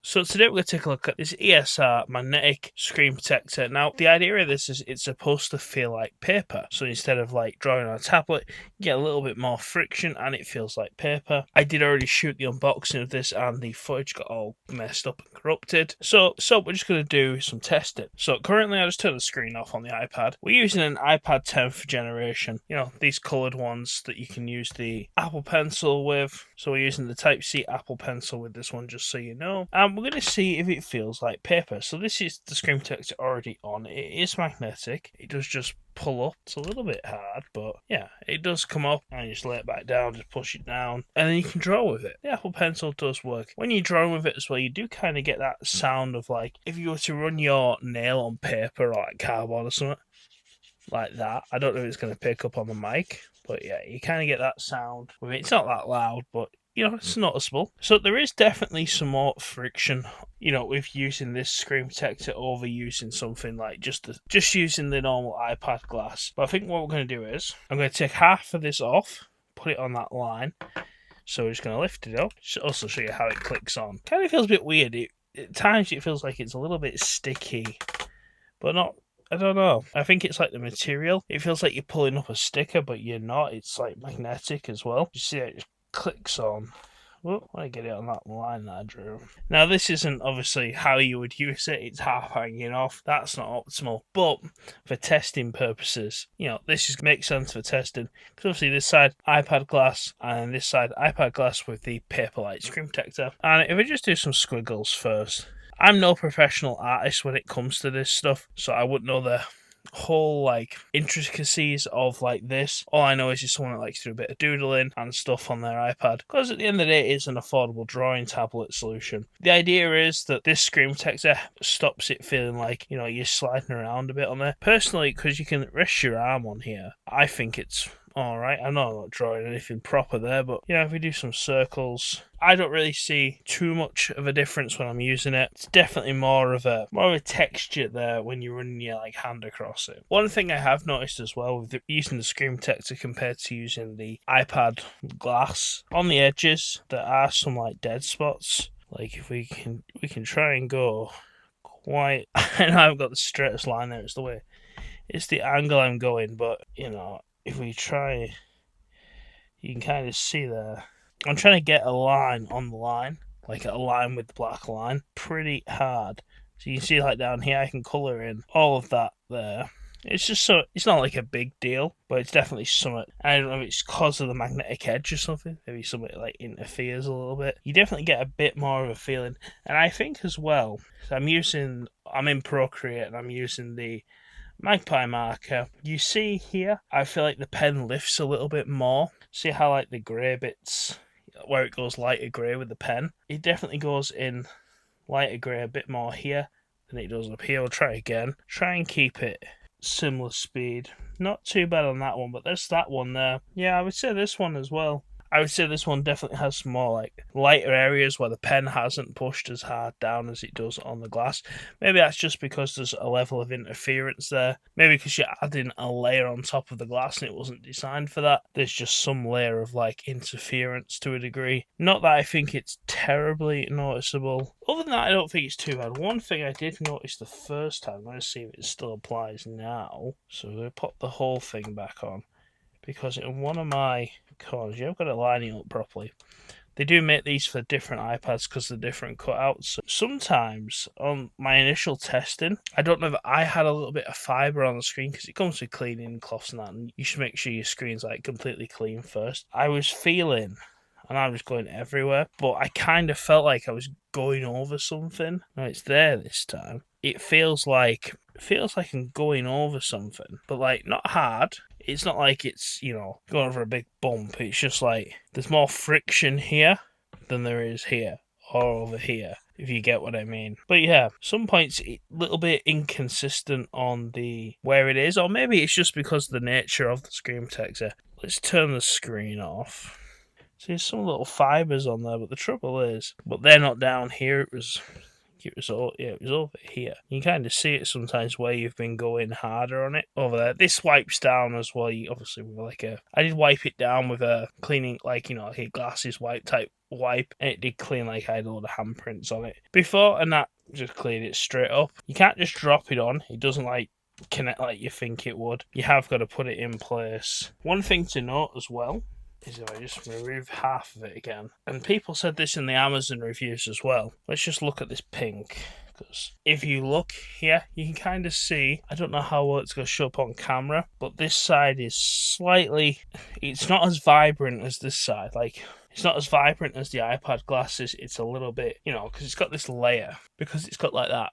So today we're going to take a look at this ESR magnetic screen protector. Now the idea of this is it's supposed to feel like paper. So instead of like drawing on a tablet, you get a little bit more friction and it feels like paper. I did already shoot the unboxing of this and the footage got all messed up and corrupted. So we're just going to do some testing. So currently I just turned the screen off on the iPad. We're using an iPad 10th generation. You know, these coloured ones that you can use the Apple Pencil with. So we're using the Type-C Apple Pencil with this one, just so you know. And we're going to see if it feels like paper. So this is the screen protector already on. It is magnetic. It does just pull up. It's a little bit hard, but yeah, it does come up and you just lay it back down, just push it down, and then you can draw with it. The Apple Pencil does work. When you draw with it as well, you do kind of get that sound of like if you were to run your nail on paper or like cardboard or something like that. I don't know if it's going to pick up on the mic, but yeah, you kind of get that sound with it. It's not that loud, but you know, it's noticeable. So there is definitely some more friction, you know, with using this screen protector over using something like just using the normal iPad glass. But I think what we're going to do is I'm going to take half of this off, put it on that line. So we're just going to lift it up. Also show you how it clicks on. Kind of feels a bit weird. At times it feels like it's a little bit sticky, but not. I don't know. I think it's like the material. It feels like you're pulling up a sticker, but you're not. It's like magnetic as well. You see it just clicks on. Well, I get it on that line that I drew. Now, this isn't obviously how you would use it. It's half hanging off. That's not optimal. But for testing purposes, you know, this makes sense for testing. Because obviously this side, iPad glass, and this side, iPad glass with the Paperlight screen protector. And if we just do some squiggles first. I'm no professional artist when it comes to this stuff, so I wouldn't know the whole like intricacies of like this. All I know is just someone that likes to do a bit of doodling and stuff on their iPad, because at the end of the day it's an affordable drawing tablet solution. The idea is that this screen protector stops it feeling like, you know, you're sliding around a bit on there. Personally, because you can rest your arm on here, I think it's alright. I know I'm not drawing anything proper there, but you know, if we do some circles, I don't really see too much of a difference when I'm using it. It's definitely more of a texture there when you're running your like hand across it. One thing I have noticed as well with using the screen protector compared to using the iPad glass, on the edges there are some like dead spots. Like if we can try and go quite. I know I haven't got the straightest line there. It's the angle I'm going, but you know, if we try, you can kind of see there. I'm trying to get a line on the line, like a line with the black line, pretty hard. So you can see like down here, I can colour in all of that there. It's just so, it's not like a big deal, but it's definitely something. I don't know if it's because of the magnetic edge or something. Maybe something like interferes a little bit. You definitely get a bit more of a feeling. And I think as well, so I'm in Procreate and I'm using the Magpie marker. You see here, I feel like the pen lifts a little bit more. See how like the grey bits, where it goes lighter grey with the pen, it definitely goes in lighter grey a bit more here than it does up here. We'll try again. Try and keep it similar speed. Not too bad on that one, but there's that one there. Yeah, I would say this one as well. I would say this one definitely has some more like lighter areas where the pen hasn't pushed as hard down as it does on the glass. Maybe that's just because there's a level of interference there. Maybe because you're adding a layer on top of the glass and it wasn't designed for that. There's just some layer of like interference to a degree. Not that I think it's terribly noticeable. Other than that, I don't think it's too bad. One thing I did notice the first time, I'm going to see if it still applies now. So we're going to pop the whole thing back on. Because in one of my corners, I've got it lining up properly. They do make these for different iPads because they're different cutouts. So sometimes on my initial testing, I don't know if I had a little bit of fibre on the screen because it comes with cleaning cloths and that, and you should make sure your screen's like completely clean first. I was feeling, and I was going everywhere, but I kind of felt like I was going over something. No, it's there this time. It feels like I'm going over something, but like not hard. It's not like it's, you know, going over a big bump. It's just like there's more friction here than there is here or over here, if you get what I mean. But yeah, some points a little bit inconsistent on the where it is, or maybe it's just because of the nature of the screen protector. Let's turn the screen off. See, there's some little fibres on there, but the trouble is, but they're not down here. It was it was over here. You kind of see it sometimes where you've been going harder on it over there. This wipes down as well. You obviously with like I did wipe it down with a cleaning, like, like a glasses wipe type wipe, and it did clean, like I had a lot of handprints on it before, and that just cleared it straight up. You can't just drop it on. It doesn't like connect like you think it would. You have got to put it in place. One thing to note as well is if I just remove half of it again, and people said this in the Amazon reviews as well. Let's just look at this pink, because if you look here, you can kind of see, I don't know how well it's going to show up on camera, but this side is slightly, it's not as vibrant as this side. Like, it's not as vibrant as the iPad glasses. It's a little bit, because it's got this layer, because it's got like that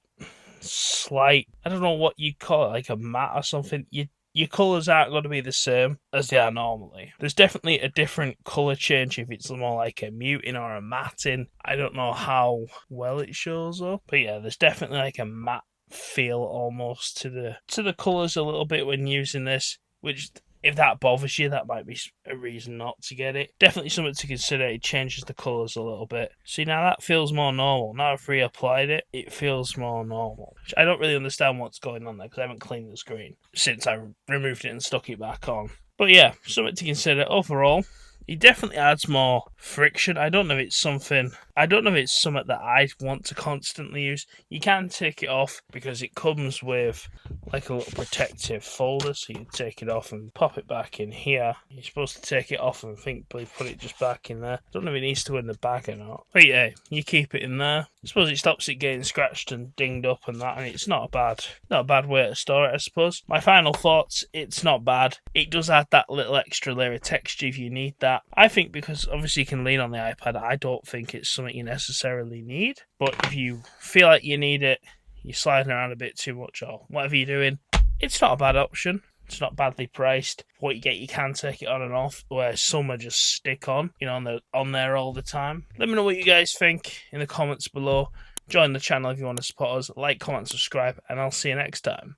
slight, I don't know what you call it, like a matte or something. Your colours aren't going to be the same as they are normally. There's definitely a different colour change if it's more like a muting or a matting. I don't know how well it shows up, but yeah, there's definitely like a matte feel almost to the colours a little bit when using this, which, if that bothers you, that might be a reason not to get it. Definitely something to consider. It changes the colours a little bit. See, now that feels more normal. Now I've reapplied it, it feels more normal. I don't really understand what's going on there because I haven't cleaned the screen since I removed it and stuck it back on. But yeah, something to consider. Overall, it definitely adds more friction. I don't know if it's something that I want to constantly use. You can take it off because it comes with like a little protective folder, so you take it off and pop it back in here. You're supposed to take it off and put it just back in there. I don't know if it needs to go in the bag or not. But yeah, you keep it in there. I suppose it stops it getting scratched and dinged up and that, and it's not a bad way to store it, I suppose. My final thoughts, it's not bad. It does add that little extra layer of texture if you need that. I think because obviously you can lean on the iPad, I don't think it's something you necessarily need. But if you feel like you need it, you're sliding around a bit too much or whatever you're doing, it's not a bad option. It's not badly priced. What you get, you can take it on and off, where some are just stick on, on there all the time. Let me know what you guys think in the comments below. Join the channel if you want to support us. Like, comment, subscribe, and I'll see you next time.